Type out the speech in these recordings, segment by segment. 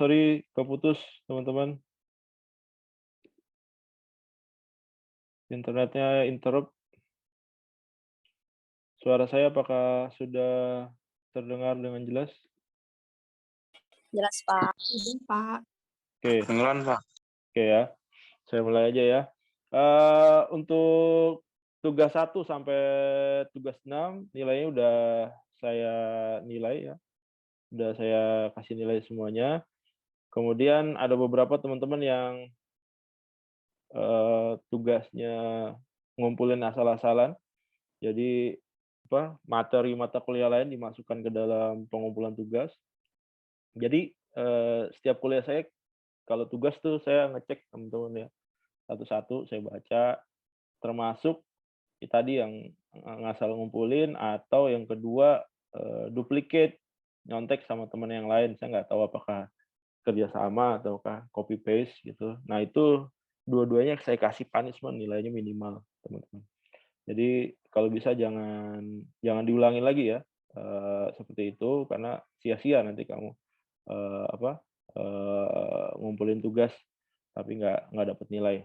Sorry keputus teman-teman, internetnya interrupt. Suara saya apakah sudah terdengar dengan jelas? Jelas, Pak. Izin, Pak. Oke, Kedengeran, Pak. oke ya. Saya mulai aja ya. Untuk tugas 1 sampai tugas 6 nilainya udah saya nilai ya, udah saya kasih nilai semuanya. Kemudian ada beberapa teman-teman yang, tugasnya ngumpulin asal-asalan. Jadi, materi mata kuliah lain dimasukkan ke dalam pengumpulan tugas. Jadi, setiap kuliah saya kalau tugas tuh saya ngecek teman-teman ya, satu-satu saya baca, termasuk tadi yang ngasal ngumpulin atau yang kedua, duplicate, nyontek sama teman yang lain. Saya nggak tahu apakah kerja sama ataukah copy paste gitu. Nah itu dua-duanya saya kasih punishment nilainya minimal, teman-teman. Jadi kalau bisa jangan jangan diulangi lagi ya, seperti itu karena sia-sia nanti kamu, ngumpulin tugas tapi nggak dapet nilai,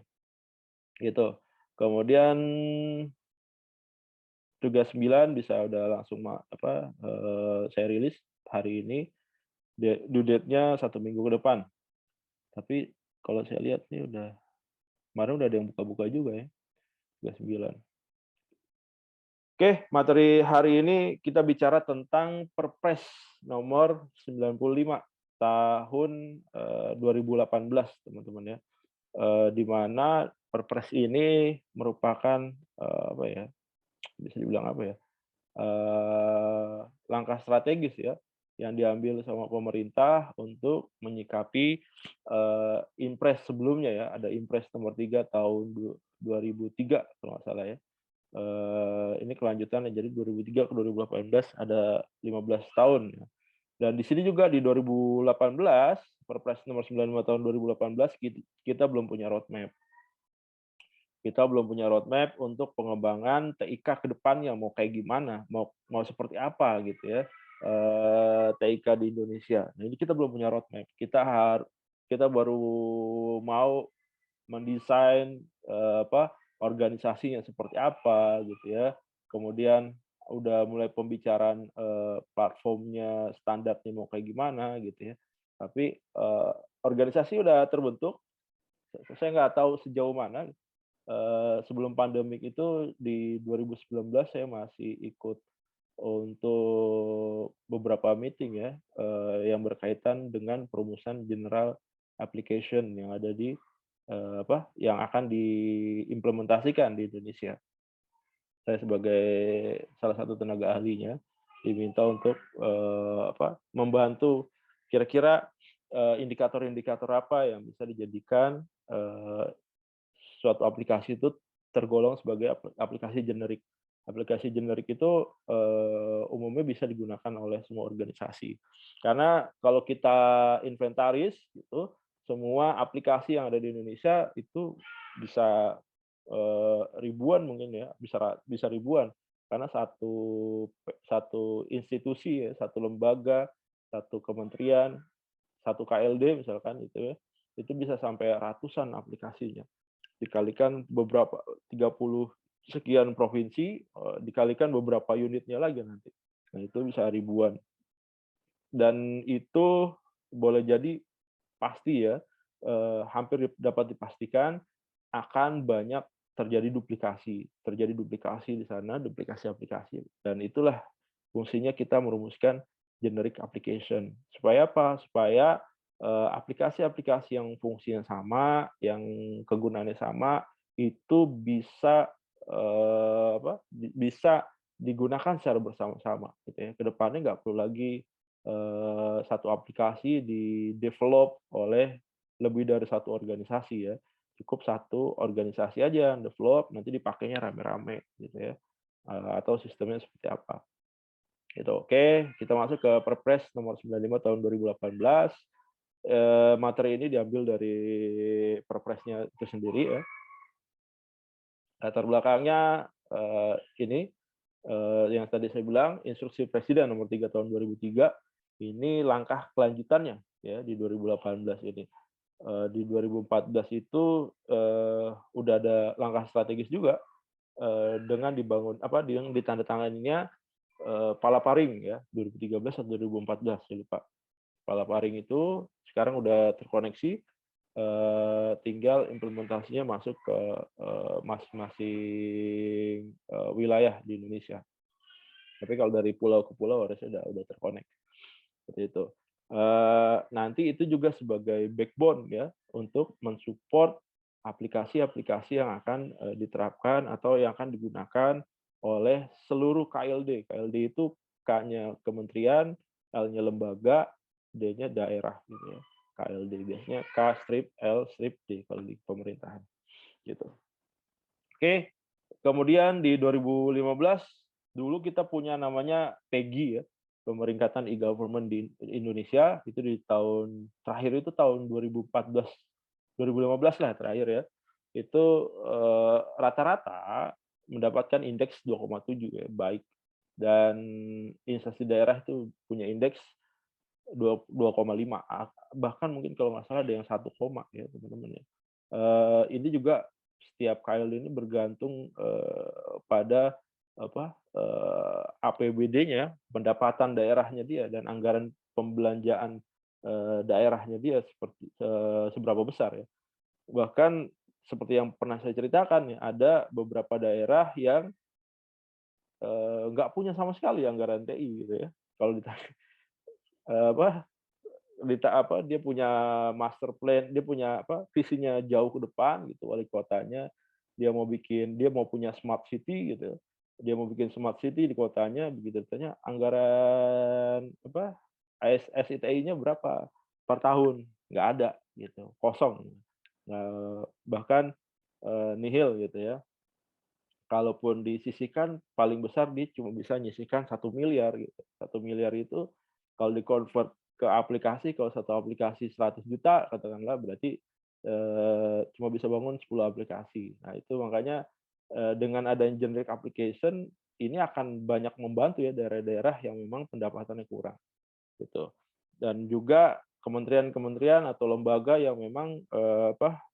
gitu. Kemudian tugas 9 bisa udah langsung saya rilis hari ini, due date-nya 1 minggu ke depan. Tapi kalau saya lihat nih kemarin udah ada yang buka-buka juga ya, tugas 9. Oke, materi hari ini kita bicara tentang Perpres nomor 95 tahun, 2018 teman-teman ya. Di mana Perpres ini merupakan, bisa dibilang apa ya, langkah strategis ya, yang diambil sama pemerintah untuk menyikapi, Impres sebelumnya ya, ada Impres nomor 3 tahun 2003 kalau nggak salah ya. Ini kelanjutannya, jadi 2003 ke 2018 ada 15 tahun ya. Dan di sini juga di 2018, Perpres nomor 95 tahun 2018 kita belum punya roadmap. Kita belum punya roadmap untuk pengembangan TIK ke depannya mau kayak gimana, mau seperti apa gitu ya, TIK di Indonesia. Nah, ini kita belum punya roadmap. Kita baru mau mendesain, organisasinya seperti apa gitu ya. Kemudian udah mulai pembicaraan, platformnya, standarnya mau kayak gimana gitu ya. Tapi, organisasi udah terbentuk, saya nggak tahu sejauh mana. Sebelum pandemik itu di 2019 saya masih ikut untuk beberapa meeting ya, yang berkaitan dengan perumusan general application yang ada yang akan diimplementasikan di Indonesia. Saya sebagai salah satu tenaga ahlinya diminta untuk, membantu kira-kira, indikator-indikator apa yang bisa dijadikan, suatu aplikasi itu tergolong sebagai aplikasi generik. Aplikasi generik itu, umumnya bisa digunakan oleh semua organisasi. Karena kalau kita inventaris gitu, semua aplikasi yang ada di Indonesia itu bisa, ribuan mungkin ya, bisa ribuan. Karena satu institusi ya, satu lembaga, satu kementerian, satu KLD misalkan itu ya, itu bisa sampai ratusan aplikasinya. Dikalikan 30 sekian provinsi, dikalikan beberapa unitnya lagi nanti. Nah, itu bisa ribuan. Dan itu boleh jadi pasti ya, hampir dapat dipastikan akan banyak terjadi duplikasi di sana, duplikasi aplikasi. Dan itulah fungsinya kita merumuskan generic application. Supaya apa? Supaya aplikasi-aplikasi yang fungsinya sama, yang kegunaannya sama, itu bisa digunakan secara bersama-sama gitu ya. Ke depannya nggak perlu lagi, satu aplikasi di-develop oleh lebih dari satu organisasi ya. Cukup satu organisasi aja yang develop, nanti dipakainya rame-rame gitu ya, atau sistemnya seperti apa. Gitu, oke. Kita masuk ke Perpres nomor 95 tahun 2018. Materi ini diambil dari Perpresnya itu sendiri ya. Latar belakangnya, ini, yang tadi saya bilang, Instruksi Presiden nomor 3 tahun 2003, Ini langkah kelanjutannya ya di 2018 ini. Di 2014 itu, udah ada langkah strategis juga, dengan dibangun apa, yang ditandatanganinya, Palaparing ya, 2013 atau 2014 saya lupa. Palaparing itu sekarang udah terkoneksi, tinggal implementasinya masuk ke, masing-masing, wilayah di Indonesia. Tapi kalau dari pulau ke pulau harusnya udah terkonek, seperti itu. Nanti itu juga sebagai backbone ya, untuk mensupport aplikasi-aplikasi yang akan, diterapkan atau yang akan digunakan oleh seluruh KLD. KLD itu K-nya kementerian, L-nya lembaga, D-nya daerah gitu ya. KLD biasanya K strip L strip D kalau di pemerintahan, gitu. Oke, kemudian di 2015 dulu kita punya namanya PEGI ya, Pemeringkatan E-Government di Indonesia, itu di tahun terakhir itu tahun 2014, 2015 lah terakhir ya. Itu, rata-rata mendapatkan indeks 2,7 ya, baik. Dan instansi daerah itu punya indeks 2,5, bahkan mungkin kalau nggak salah ada yang 1 ya teman-teman ya. Ini juga setiap KL ini bergantung, pada apa, APBD-nya, pendapatan daerahnya dia dan anggaran pembelanjaan, daerahnya dia seperti, seberapa besar ya. Bahkan seperti yang pernah saya ceritakan ya, ada beberapa daerah yang, nggak punya sama sekali anggaran TI gitu ya. Kalau ditanya apa, dia punya master plan, dia punya apa, visinya jauh ke depan gitu wali kotanya, dia mau punya smart city gitu, dia mau bikin smart city di kotanya, begitu ditanya anggaran apa, SITI-nya berapa per tahun, nggak ada gitu, kosong. Bahkan, nihil gitu ya. Kalaupun disisihkan paling besar dia cuma bisa nyisihkan 1 miliar gitu. 1 miliar itu kalau di-convert ke aplikasi, kalau satu aplikasi 100 juta katakanlah berarti, cuma bisa bangun 10 aplikasi. Nah itu makanya, dengan adanya generic application, ini akan banyak membantu ya daerah-daerah yang memang pendapatannya kurang, gitu. Dan juga kementerian-kementerian atau lembaga yang memang,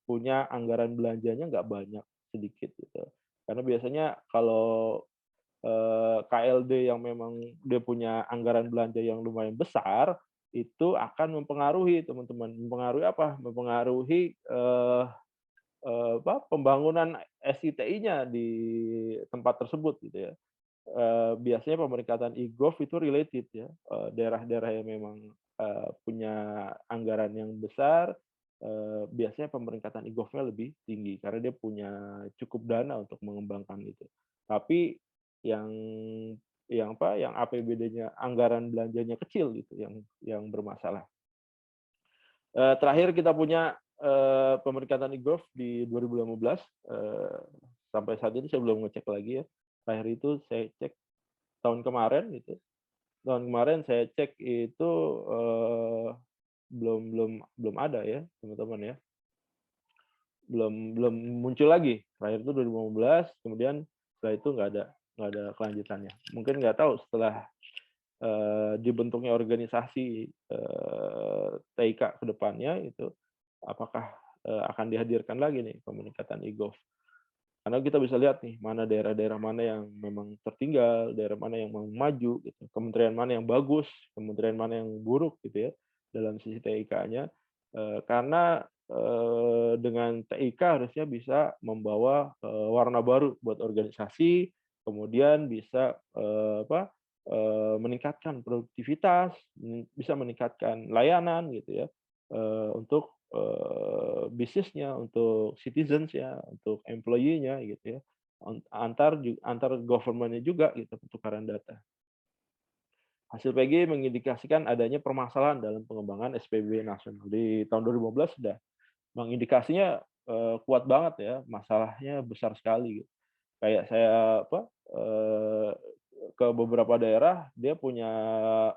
punya anggaran belanjanya nggak banyak, sedikit gitu. Karena biasanya kalau, KLD yang memang dia punya anggaran belanja yang lumayan besar, itu akan mempengaruhi teman-teman, mempengaruhi apa, mempengaruhi, pembangunan SITI-nya di tempat tersebut gitu ya. Biasanya pemeringkatan e-Gov itu related ya, daerah-daerah yang memang, punya anggaran yang besar, biasanya pemeringkatan e-Gov-nya lebih tinggi karena dia punya cukup dana untuk mengembangkan itu. Tapi yang yang APBD-nya, anggaran belanjanya kecil gitu yang bermasalah. Terakhir kita punya, pemeringkatan e-Gov di 2015, sampai saat ini saya belum ngecek lagi ya. Terakhir itu saya cek tahun kemarin gitu. Tahun kemarin saya cek itu, belum belum belum ada ya, teman-teman ya. Belum belum muncul lagi. Terakhir itu 2015, kemudian setelah itu nggak ada kelanjutannya. Mungkin nggak tahu setelah, dibentuknya organisasi, TIK ke depannya itu, apakah, akan dihadirkan lagi nih pemeringkatan e-Gov. Karena kita bisa lihat nih, mana daerah-daerah mana yang memang tertinggal, daerah mana yang mau maju gitu, kementerian mana yang bagus, kementerian mana yang buruk gitu ya, dalam sisi TIK-nya. Karena, dengan TIK harusnya bisa membawa, warna baru buat organisasi, kemudian bisa, meningkatkan produktivitas, bisa meningkatkan layanan gitu ya, untuk, bisnisnya, untuk citizens-nya, untuk employee-nya gitu ya, antar government-nya juga gitu, pertukaran data. Hasil PG mengindikasikan adanya permasalahan dalam pengembangan SPB nasional. Di tahun 2015 sudah mengindikasinya, kuat banget ya, masalahnya besar sekali gitu. Kayak saya ke beberapa daerah, dia punya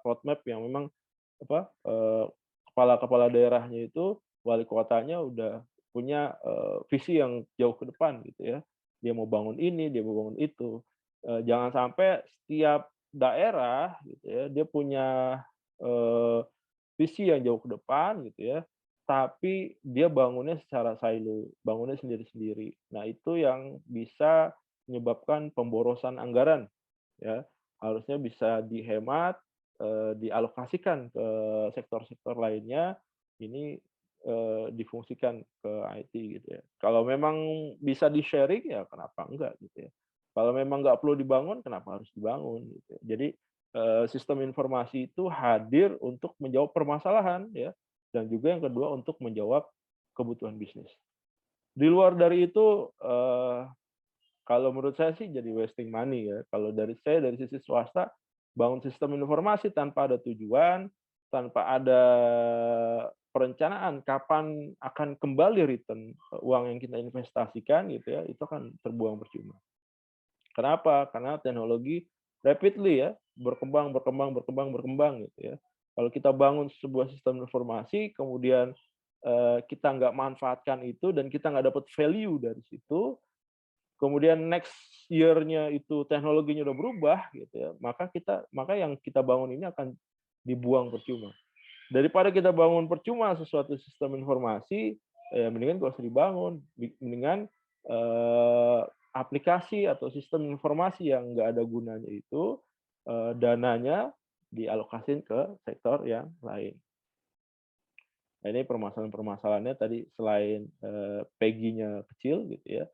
roadmap yang memang kepala-kepala daerahnya itu, wali kotanya udah punya, visi yang jauh ke depan gitu ya. Dia mau bangun ini, dia mau bangun itu. Jangan sampai setiap daerah gitu ya, dia punya eee, visi yang jauh ke depan gitu ya, tapi dia bangunnya secara silo, bangunnya sendiri-sendiri. Nah, itu yang bisa menyebabkan pemborosan anggaran ya. Harusnya bisa dihemat, dialokasikan ke sektor-sektor lainnya, ini, difungsikan ke IT gitu ya. Kalau memang bisa di-sharing ya kenapa enggak gitu ya. Kalau memang nggak perlu dibangun, kenapa harus dibangun gitu ya. Jadi, sistem informasi itu hadir untuk menjawab permasalahan ya, dan juga yang kedua untuk menjawab kebutuhan bisnis. Di luar dari itu, kalau menurut saya sih jadi wasting money ya. Kalau dari saya dari sisi swasta, bangun sistem informasi tanpa ada tujuan, tanpa ada perencanaan kapan akan kembali return, uang yang kita investasikan gitu ya, itu akan terbuang percuma. Kenapa? Karena teknologi rapidly ya, berkembang berkembang berkembang berkembang gitu ya. Kalau kita bangun sebuah sistem informasi, kemudian, kita nggak manfaatkan itu dan kita nggak dapat value dari situ, kemudian next year-nya itu teknologinya udah berubah gitu ya, maka yang kita bangun ini akan dibuang percuma. Daripada kita bangun percuma sesuatu sistem informasi, ya mendingan nggak usah dibangun, mendingan, aplikasi atau sistem informasi yang nggak ada gunanya itu, dananya dialokasiin ke sektor yang lain. Nah, ini permasalahan-permasalahannya tadi selain, PEGI-nya kecil gitu ya,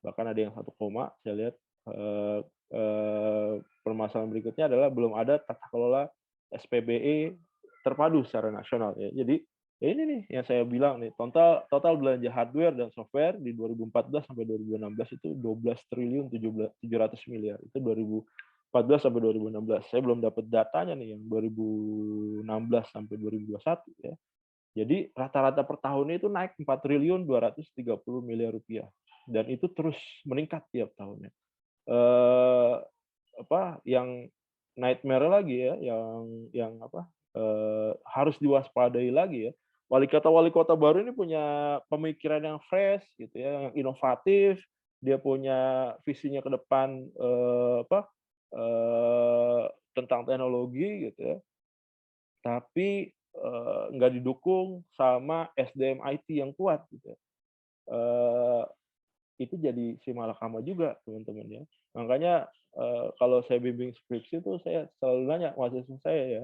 bahkan ada yang 1 koma saya lihat, eee eee, permasalahan berikutnya adalah belum ada tata kelola SPBE terpadu secara nasional ya. Jadi, ya ini nih yang saya bilang nih, total total belanja hardware dan software di 2014 sampai 2016 itu 12.700.000.000.000. Itu 2014 sampai 2016. Saya belum dapat datanya nih yang 2016 sampai 2021 ya. Jadi rata-rata per tahunnya itu naik 4.230.000.000.000 rupiah, dan itu terus meningkat tiap tahunnya. Eee, yang nightmare lagi ya, harus diwaspadai lagi ya, wali kota baru ini punya pemikiran yang fresh gitu ya, yang inovatif, dia punya visinya ke depan, tentang teknologi gitu ya, tapi, nggak didukung sama SDM IT yang kuat gitu ya. Eee, itu jadi si malakama juga teman-teman ya. Makanya, kalau saya bimbing skripsi itu saya selalu nanya mahasiswa saya ya,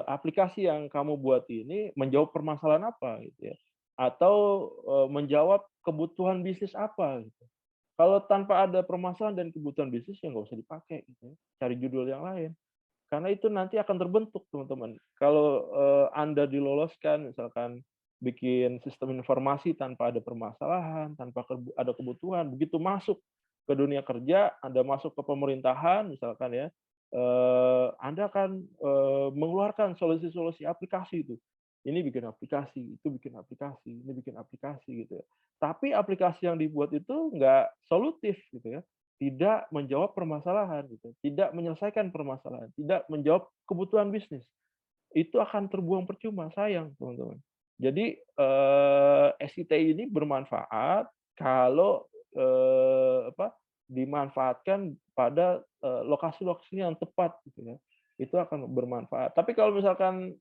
"Aplikasi yang kamu buat ini menjawab permasalahan apa?" Gitu ya. Atau, menjawab kebutuhan bisnis apa gitu. Kalau tanpa ada permasalahan dan kebutuhan bisnis ya nggak usah dipakai gitu ya, cari judul yang lain. Karena itu nanti akan terbentuk teman-teman. Kalau, Anda diloloskan misalkan bikin sistem informasi tanpa ada permasalahan, tanpa ada kebutuhan, begitu masuk ke dunia kerja, Anda masuk ke pemerintahan misalkan ya, Anda akan, mengeluarkan solusi-solusi aplikasi itu. Ini bikin aplikasi, itu bikin aplikasi, ini bikin aplikasi gitu ya. Tapi aplikasi yang dibuat itu nggak solutif gitu ya. Tidak menjawab permasalahan gitu, tidak menyelesaikan permasalahan, tidak menjawab kebutuhan bisnis. Itu akan terbuang percuma, sayang teman-teman. Jadi, SITI ini bermanfaat kalau, dimanfaatkan pada, lokasi-lokasi yang tepat gitu ya, itu akan bermanfaat. Tapi kalau misalkan,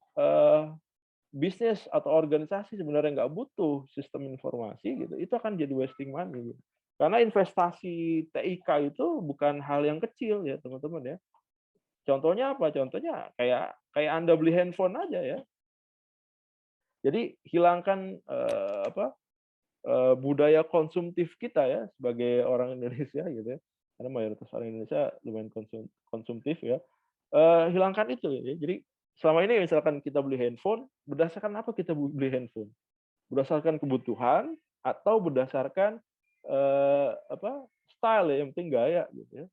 bisnis atau organisasi sebenarnya nggak butuh sistem informasi gitu, itu akan jadi wasting money gitu. Karena investasi TIK itu bukan hal yang kecil ya teman-teman ya. Contohnya apa? Contohnya kayak kayak Anda beli handphone aja ya. Jadi hilangkan, budaya konsumtif kita ya sebagai orang Indonesia gitu ya, karena mayoritas orang Indonesia lumayan konsumtif ya. Hilangkan itu ya. Jadi selama ini misalkan kita beli handphone, berdasarkan apa kita beli handphone? Berdasarkan kebutuhan atau berdasarkan, style ya, yang penting gaya gitu ya.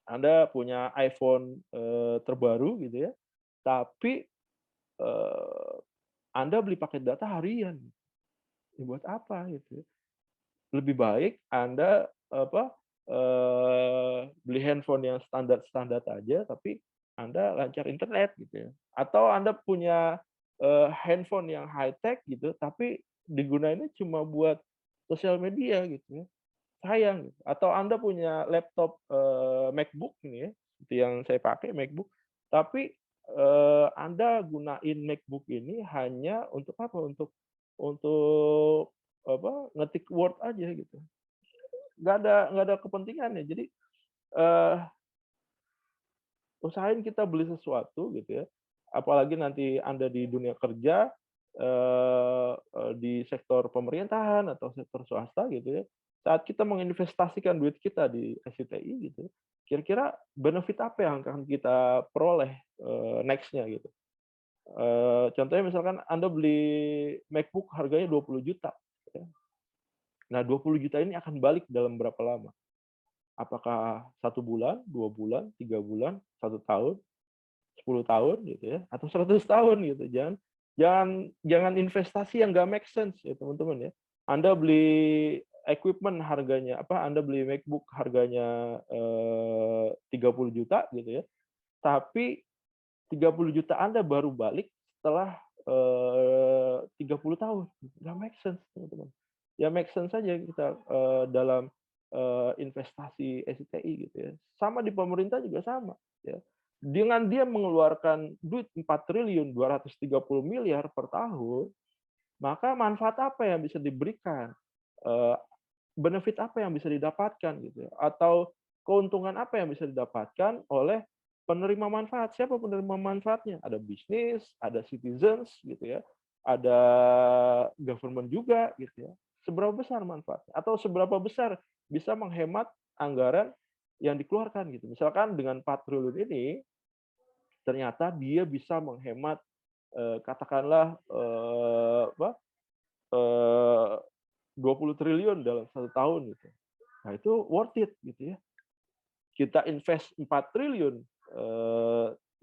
Anda punya iPhone, terbaru gitu ya, tapi, eee, Anda beli paket data harian, ya buat apa gitu ya. Lebih baik Anda, beli handphone yang standar-standar aja, tapi Anda lancar internet gitu ya. Atau Anda punya, handphone yang high tech gitu, tapi digunainnya cuma buat sosial media gitu ya, sayang gitu. Atau Anda punya laptop, MacBook ini ya, seperti yang saya pakai MacBook, tapi Anda gunain MacBook ini hanya untuk apa, untuk apa, ngetik Word aja gitu. Nggak ada kepentingannya. Jadi, eee, usahain kita beli sesuatu gitu ya, apalagi nanti Anda di dunia kerja, di sektor pemerintahan atau sektor swasta gitu ya, saat kita menginvestasikan duit kita di SCTI gitu, kira-kira benefit apa yang akan kita peroleh, next-nya gitu. Contohnya misalkan Anda beli MacBook harganya 20 juta, ya. Nah 20 juta ini akan balik dalam berapa lama? Apakah 1 bulan, 2 bulan, 3 bulan, 1 tahun, 10 tahun gitu ya, atau 100 tahun gitu. Jangan jangan jangan investasi yang nggak make sense ya teman-teman ya. Anda beli equipment harganya apa, Anda beli MacBook harganya, 30 juta gitu ya, tapi 30 juta Anda baru balik setelah, 30 tahun. Nggak make sense, teman-teman. Ya make sense saja kita, dalam, investasi STI gitu ya. Sama di pemerintah juga sama, ya. Dengan dia mengeluarkan duit 4.230 miliar per tahun, maka manfaat apa yang bisa diberikan? Eee, benefit apa yang bisa didapatkan gitu ya, atau keuntungan apa yang bisa didapatkan oleh penerima manfaat. Siapa penerima manfaatnya? Ada bisnis, ada citizens gitu ya, ada government juga gitu ya. Seberapa besar manfaatnya? Atau seberapa besar bisa menghemat anggaran yang dikeluarkan gitu. Misalkan dengan 4 triliun ini, ternyata dia bisa menghemat, katakanlah, apa, eee, 20 triliun dalam 1 tahun gitu. Nah itu worth it gitu ya. Kita invest 4 triliun,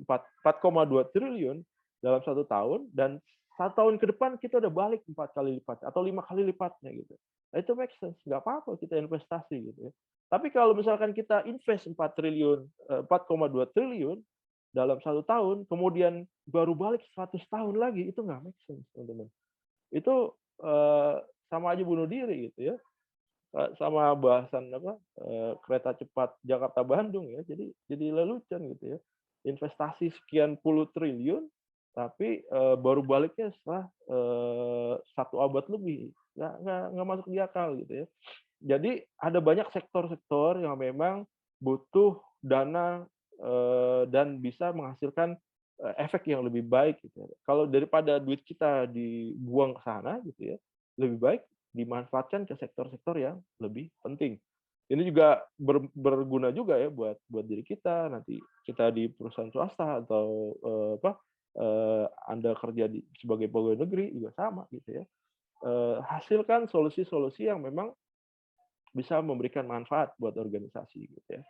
4,2 triliun dalam 1 tahun, dan 1 tahun ke depan kita udah balik 4 kali lipat atau 5 kali lipatnya gitu. Nah itu make sense, nggak apa-apa kita investasi gitu ya. Tapi kalau misalkan kita invest 4 triliun, 4,2 triliun dalam 1 tahun, kemudian baru balik 100 tahun lagi, itu nggak make sense teman-teman. Itu, sama aja bunuh diri gitu ya. Sama bahasan apa, kereta cepat Jakarta-Bandung ya, jadi lelucon gitu ya. Investasi sekian puluh triliun, tapi, baru baliknya setelah, 1 abad lebih, nggak masuk di akal gitu ya. Jadi ada banyak sektor-sektor yang memang butuh dana, dan bisa menghasilkan, efek yang lebih baik gitu ya. Kalau daripada duit kita dibuang ke sana gitu ya, lebih baik dimanfaatkan ke sektor-sektor yang lebih penting. Ini juga berguna juga ya buat buat diri kita, nanti kita di perusahaan swasta atau, apa, Anda kerja sebagai pegawai negeri juga sama gitu ya. Hasilkan solusi-solusi yang memang bisa memberikan manfaat buat organisasi gitu ya.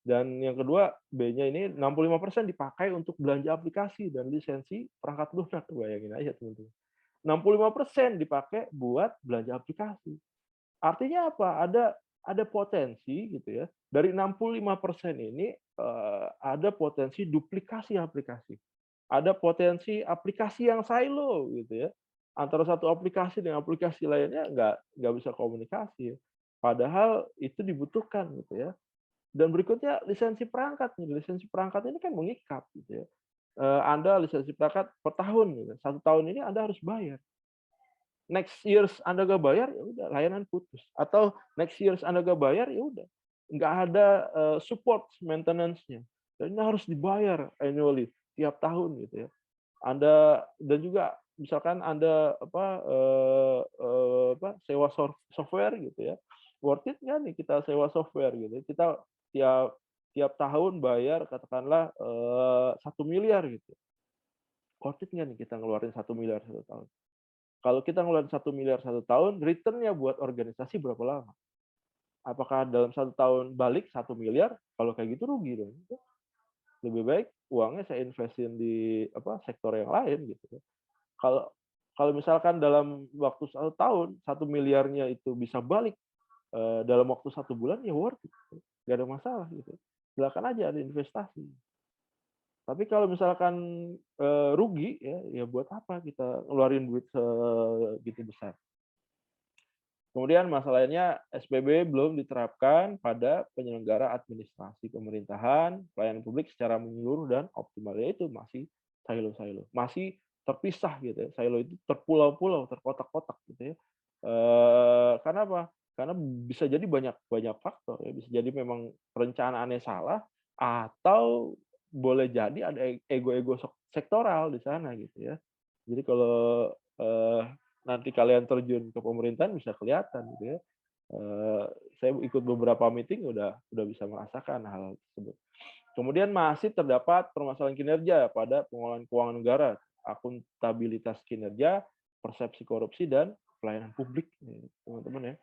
Dan yang kedua, B-nya ini 65% dipakai untuk belanja aplikasi dan lisensi perangkat lunak, bayangin aja teman-teman. 65% dipakai buat belanja aplikasi. Artinya apa? Ada potensi gitu ya, dari 65% ini, ada potensi duplikasi aplikasi. Ada potensi aplikasi yang silo gitu ya, antara satu aplikasi dengan aplikasi lainnya nggak bisa komunikasi ya. Padahal itu dibutuhkan gitu ya. Dan berikutnya lisensi perangkat nih, lisensi perangkat ini kan mengikat gitu ya. Anda lisensi perangkat per tahun gitu, 1 tahun ini Anda harus bayar. Next years Anda nggak bayar, ya udah layanan putus. Atau next years Anda nggak bayar, ya udah nggak ada, support maintenance-nya. Dan ini harus dibayar annually tiap tahun gitu ya. Anda dan juga misalkan Anda apa, apa, sewa software gitu ya, worth it nggak nih kita sewa software gitu. Kita tiap tiap tahun bayar katakanlah, 1 miliar gitu. Worth it nggak nih kita ngeluarin 1 miliar 1 tahun? Kalau kita ngeluarin 1 miliar 1 tahun, return-nya buat organisasi berapa lama? Apakah dalam 1 tahun balik 1 miliar? Kalau kayak gitu rugi dong. Lebih baik uangnya saya investin di apa, sektor yang lain gitu ya. Kalau kalau misalkan dalam waktu 1 tahun, 1 miliarnya itu bisa balik, dalam waktu 1 bulan, ya worth it, nggak ada masalah gitu. Silakan aja ada investasi. Tapi kalau misalkan, rugi ya buat apa kita ngeluarin duit segitu besar. Kemudian masalah lainnya SPB belum diterapkan pada penyelenggara administrasi pemerintahan, pelayanan publik secara menyeluruh dan optimal. Ya itu masih silo-silo, masih terpisah gitu ya. Silo itu terpulau-pulau, terkotak-kotak gitu ya. Karena apa? Karena bisa jadi banyak banyak faktor ya, bisa jadi memang perencanaannya salah atau boleh jadi ada ego-ego sektoral di sana gitu ya. Jadi kalau, nanti kalian terjun ke pemerintahan bisa kelihatan gitu ya. Eee, saya ikut beberapa meeting udah bisa merasakan hal tersebut. Kemudian masih terdapat permasalahan kinerja pada pengelolaan keuangan negara, akuntabilitas kinerja, persepsi korupsi, dan pelayanan publik nih, teman-teman ya.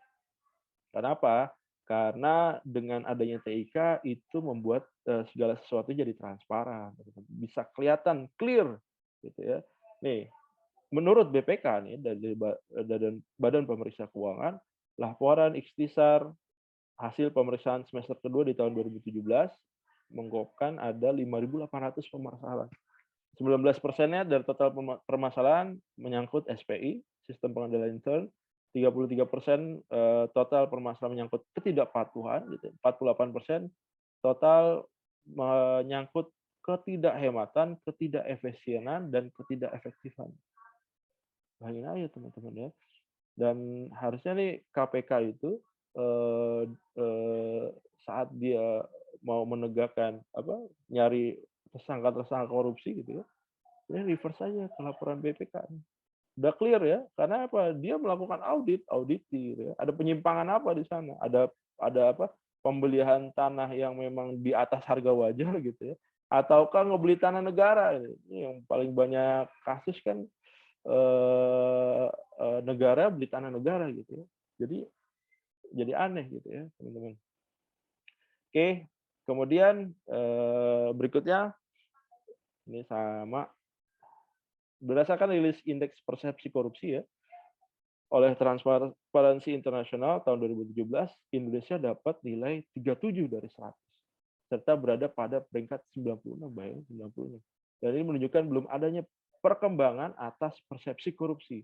Kenapa? Karena dengan adanya TIK itu membuat, segala sesuatu jadi transparan, bisa kelihatan, clear gitu ya. Nih, menurut BPK nih dari Badan Pemeriksa Keuangan, laporan ikhtisar hasil pemeriksaan semester kedua di tahun 2017 mengungkapkan ada 5.800 permasalahan. 19%-nya dari total permasalahan menyangkut SPI, sistem pengendalian intern, 33% total permasalahan menyangkut ketidakpatuhan, gitu. 48% total menyangkut ketidakhematan, ketidakefisienan, dan ketidakefektifan. Bayangin aja teman-teman ya. Dan harusnya nih KPK itu eh, eh, saat dia mau menegakkan nyari tersangka-tersangka korupsi gitu ya, ini reverse aja ke laporan BPK. Udah clear ya, karena apa? Dia melakukan auditi gitu ya. Ada penyimpangan apa di sana? Ada apa? Pembelian tanah yang memang di atas harga wajar gitu ya. Ataukah ngebeli tanah negara? Ini yang paling banyak kasus kan negara beli tanah negara gitu ya. Jadi aneh gitu ya, teman-teman. Oke, kemudian berikutnya ini sama berdasarkan rilis indeks persepsi korupsi ya oleh Transparansi Internasional tahun 2017, Indonesia dapat nilai 37 dari 100 serta berada pada peringkat 96, bayangin 96. Dan ini menunjukkan belum adanya perkembangan atas persepsi korupsi.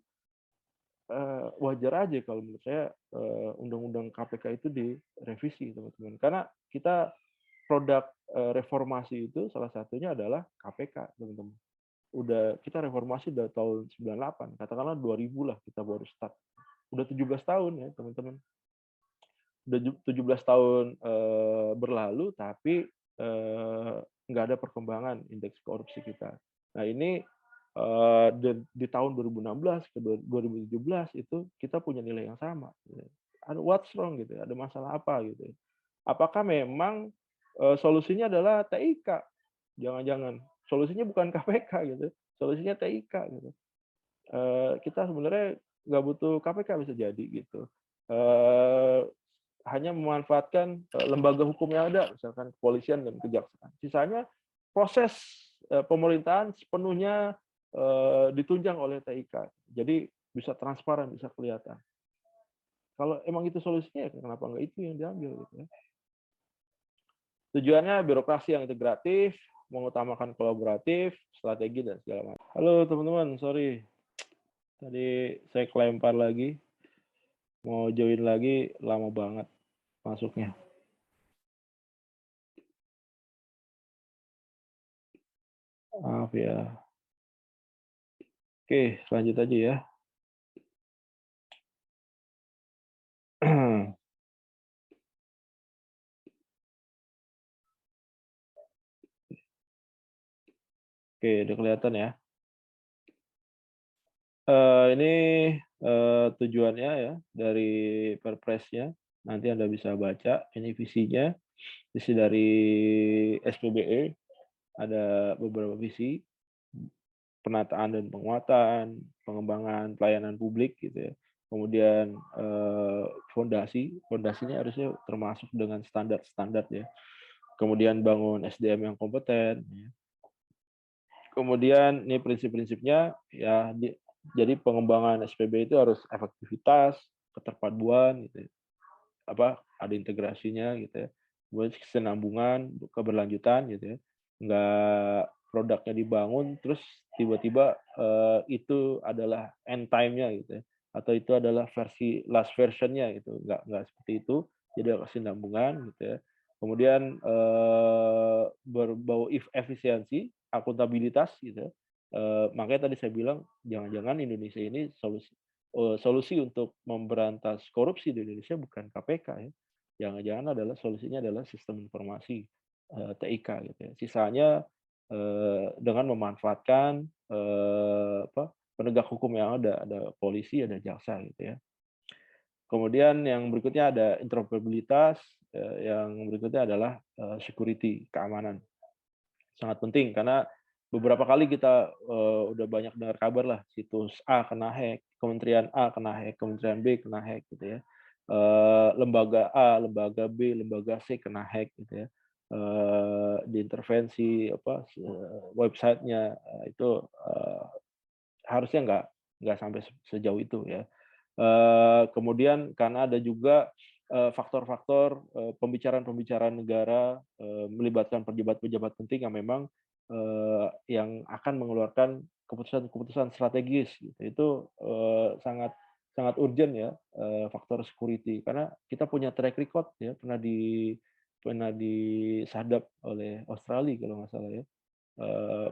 Wajar aja kalau menurut saya undang-undang KPK itu direvisi, teman-teman. Karena kita produk reformasi itu salah satunya adalah KPK, teman-teman. Kita reformasi udah tahun 98, katakanlah 2000 lah kita baru start. Udah 17 tahun ya, teman-teman. Udah 17 tahun berlalu, tapi nggak ada perkembangan indeks korupsi kita. Nah ini di tahun 2016 ke 2017 itu kita punya nilai yang sama. Ada what's wrong gitu, ada masalah apa gitu. Apakah memang solusinya adalah TIK? Jangan-jangan solusinya bukan KPK gitu, solusinya TIK gitu. Kita sebenarnya nggak butuh KPK bisa jadi gitu. Hanya memanfaatkan lembaga hukum yang ada, misalkan kepolisian dan kejaksaan. Sisanya proses pemerintahan sepenuhnya ditunjang oleh TIK. Jadi bisa transparan, bisa kelihatan. Kalau emang itu solusinya, kenapa nggak itu yang diambil gitu ya? Tujuannya birokrasi yang integratif, mengutamakan kolaboratif, strategi dan segala macam. Halo teman-teman, sorry tadi saya kelempar lagi, mau join lagi lama banget masuknya. Maaf ya. Oke, lanjut aja ya. Oke, udah kelihatan ya. Ini tujuannya ya dari Perpresnya. Nanti Anda bisa baca. Ini visinya. Visi dari SPBE. Ada beberapa visi. Penataan dan penguatan, pengembangan pelayanan publik gitu ya. Kemudian fondasinya harusnya termasuk dengan standar-standar ya. Kemudian bangun SDM yang kompeten. Kemudian ini prinsip-prinsipnya ya jadi pengembangan SPB itu harus efektivitas, keterpaduan gitu ya. Ada integrasinya gitu ya. Kemudian kesinambungan, keberlanjutan gitu ya. Enggak produknya dibangun terus tiba-tiba itu adalah end time-nya gitu ya. atau itu adalah versi last version-nya gitu, nggak seperti itu. Jadi ada kesinambungan gitu ya. Kemudian, berbau efisiensi, akuntabilitas gitu ya. Makanya tadi saya bilang jangan-jangan Indonesia ini solusi untuk memberantas korupsi di Indonesia bukan KPK ya. Jangan-jangan solusinya adalah sistem informasi, TIK gitu ya. Sisanya, dengan memanfaatkan, penegak hukum yang ada polisi, ada jaksa gitu ya. Kemudian yang berikutnya ada interoperabilitas, yang berikutnya adalah, security, keamanan. Sangat penting karena beberapa kali kita, udah banyak dengar kabar lah, situs A kena hack, kementerian A kena hack, kementerian B kena hack gitu ya. Lembaga A, lembaga B, lembaga C kena hack gitu ya. Diintervensi website-nya, itu, harusnya nggak sampai sejauh itu ya. Kemudian karena ada juga, faktor-faktor, pembicaraan-pembicaraan negara, melibatkan pejabat-pejabat penting yang memang, yang akan mengeluarkan keputusan-keputusan strategis gitu. Itu, sangat sangat urgent ya, faktor security. Karena kita punya track record ya, pernah disadap oleh Australia kalau nggak salah ya,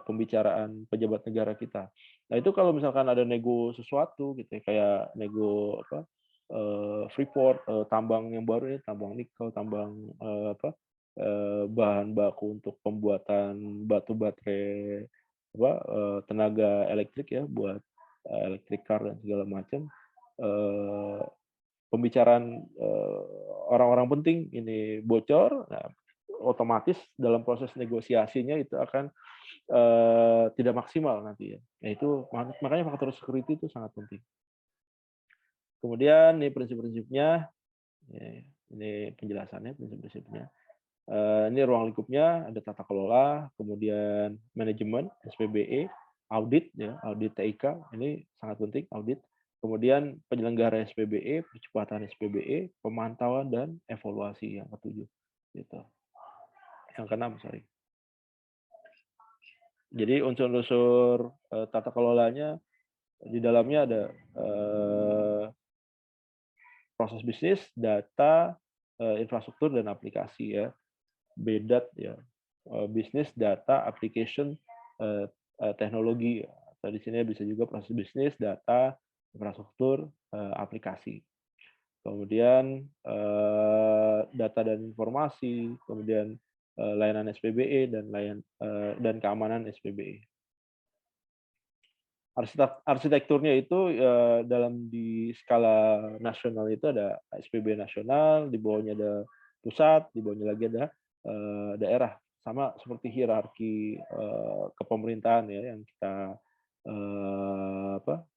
pembicaraan pejabat negara kita. Nah itu kalau misalkan ada nego sesuatu gitu ya, kayak nego Freeport, tambang yang baru ya, tambang nikel, tambang, bahan baku untuk pembuatan batu baterai tenaga elektrik ya, buat, electric car dan segala macam, eee, pembicaraan, orang-orang penting ini bocor, nah otomatis dalam proses negosiasinya itu akan, tidak maksimal nanti ya. Nah itu makanya faktor security itu sangat penting. Kemudian ini prinsip-prinsipnya, ini penjelasannya, prinsip-prinsipnya. Ini ruang lingkupnya, ada tata kelola, kemudian manajemen, SPBE, audit ya, audit TIK, ini sangat penting audit. Kemudian penyelenggara SPBE, percepatan SPBE, pemantauan dan evaluasi yang ketujuh, gitu. Yang keenam, sorry. Jadi unsur-unsur, tata kelolanya di dalamnya ada, proses bisnis, data, infrastruktur, dan aplikasi ya. BDAT ya, bisnis, data, application, eee eee, teknologi. Atau di sini bisa juga proses bisnis, data, infrastruktur, aplikasi. Kemudian, data dan informasi, kemudian, layanan SPBE dan keamanan SPBE. Arsitekturnya itu, di skala nasional itu ada SPB nasional, di bawahnya ada pusat, di bawahnya lagi ada, daerah. Sama seperti hierarki, kepemerintahan ya yang kita,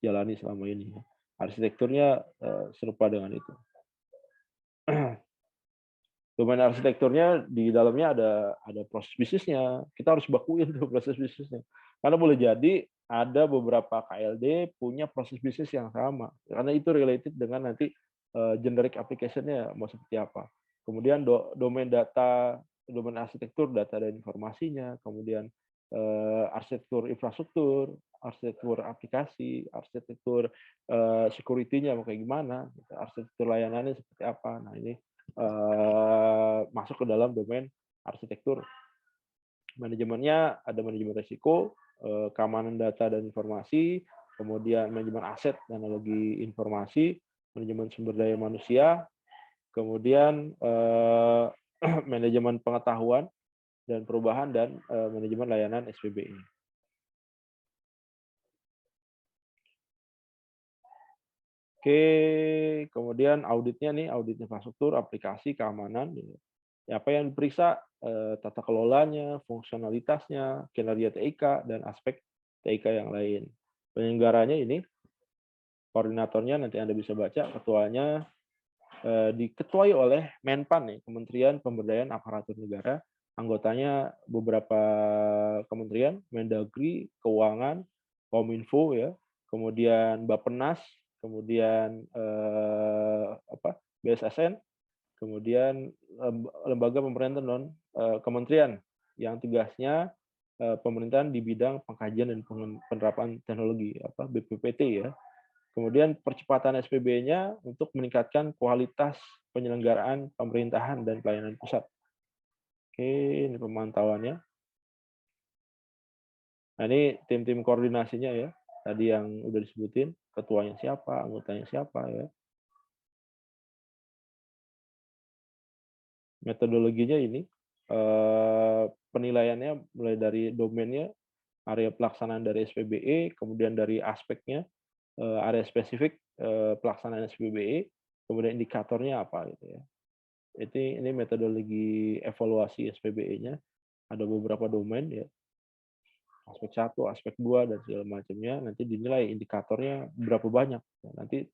jalani selama ini. Arsitekturnya, serupa dengan itu. Domain arsitekturnya di dalamnya ada proses bisnisnya, kita harus bakuin tuh proses bisnisnya. Karena boleh jadi ada beberapa KLD punya proses bisnis yang sama, karena itu related dengan nanti, generic application-nya mau seperti apa. Kemudian domain data, domain arsitektur data dan informasinya, kemudian, arsitektur infrastruktur, arsitektur aplikasi, arsitektur, security-nya mau kayak gimana, gitu, arsitektur layanannya seperti apa. Nah ini masuk ke dalam domain arsitektur. Manajemennya ada manajemen risiko, keamanan data dan informasi, kemudian manajemen aset dan teknologi informasi, manajemen sumber daya manusia, kemudian manajemen pengetahuan dan perubahan, dan manajemen layanan SPBE. Oke, kemudian auditnya nih, audit infrastruktur, aplikasi, keamanan. Ya, apa yang diperiksa, tata kelolanya, fungsionalitasnya, kinerja TIK, dan aspek TIK yang lain. Penyelenggaranya ini, koordinatornya nanti Anda bisa baca, ketuanya diketuai oleh Menpan nih, Kementerian Pemberdayaan Aparatur Negara, anggotanya beberapa kementerian, Mendagri, Keuangan, Kominfo ya, kemudian Bappenas, kemudian BSSN, kemudian lembaga pemerintah non kementerian yang tugasnya pemerintahan di bidang pengkajian dan penerapan teknologi BPPT ya. Kemudian percepatan SPB-nya untuk meningkatkan kualitas penyelenggaraan pemerintahan dan pelayanan pusat. Oke, ini pemantauannya. Nah, ini tim-tim koordinasinya ya. Tadi yang udah disebutin, ketuanya siapa, anggotanya siapa ya. Metodologinya ini, penilaiannya mulai dari domainnya, area pelaksanaan dari SPBE, kemudian dari aspeknya, area spesifik, pelaksanaan SPBE, kemudian indikatornya apa gitu ya. Ini metodologi evaluasi SPBE-nya, ada beberapa domain ya, aspek 1, aspek 2, dan segala macamnya, nanti dinilai indikatornya berapa banyak. Nanti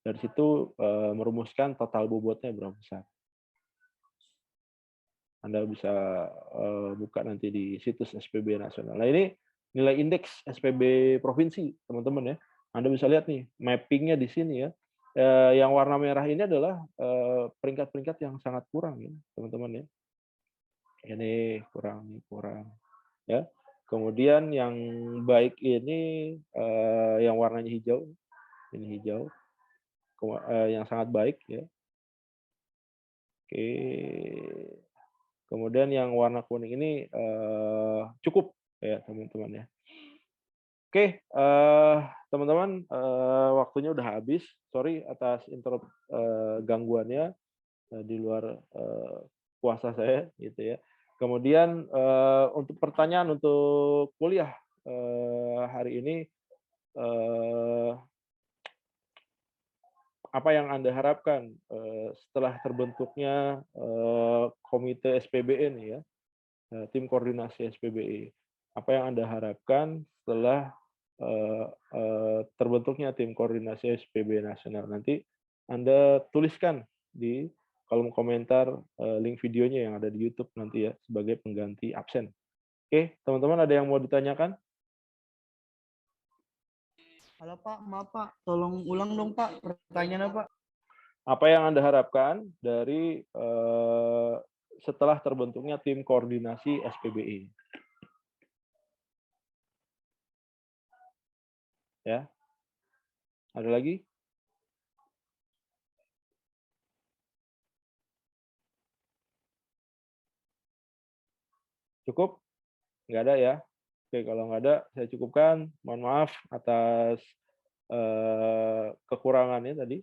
dari situ merumuskan total bobotnya berapa besar. Anda bisa buka nanti di situs SPB nasional. Nah, ini nilai indeks SPB provinsi, teman-teman ya. Anda bisa lihat nih, mappingnya di sini ya. Yang warna merah ini adalah peringkat-peringkat yang sangat kurang ya, teman-teman ya. Ini kurang ya. Kemudian yang baik ini yang warnanya hijau, ini hijau, yang sangat baik ya. Oke. Kemudian yang warna kuning ini cukup ya teman-teman ya. Oke, teman-teman, waktunya udah habis. Sorry atas gangguannya di luar kuasa saya gitu ya. Kemudian untuk pertanyaan untuk kuliah hari ini, apa yang Anda harapkan setelah terbentuknya komite SPBE nih ya, tim koordinasi SPBE. Apa yang Anda harapkan setelah terbentuknya tim koordinasi SPBE nasional? Nanti Anda tuliskan di kolom komentar link videonya yang ada di YouTube nanti ya sebagai pengganti absen. Oke, teman-teman ada yang mau ditanyakan? Halo Pak, maaf Pak, tolong ulang dong Pak pertanyaannya Pak. Apa yang Anda harapkan dari setelah terbentuknya tim koordinasi SPBE? Ya, ada lagi? Cukup? Nggak ada ya? Oke, kalau nggak ada, saya cukupkan. Mohon maaf atas kekurangannya tadi.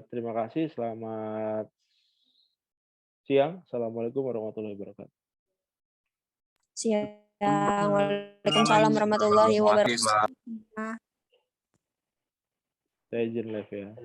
Terima kasih. Selamat siang. Assalamualaikum warahmatullahi wabarakatuh. Siang. Waalaikumsalam warahmatullahi wabarakatuh. Saya izin live ya.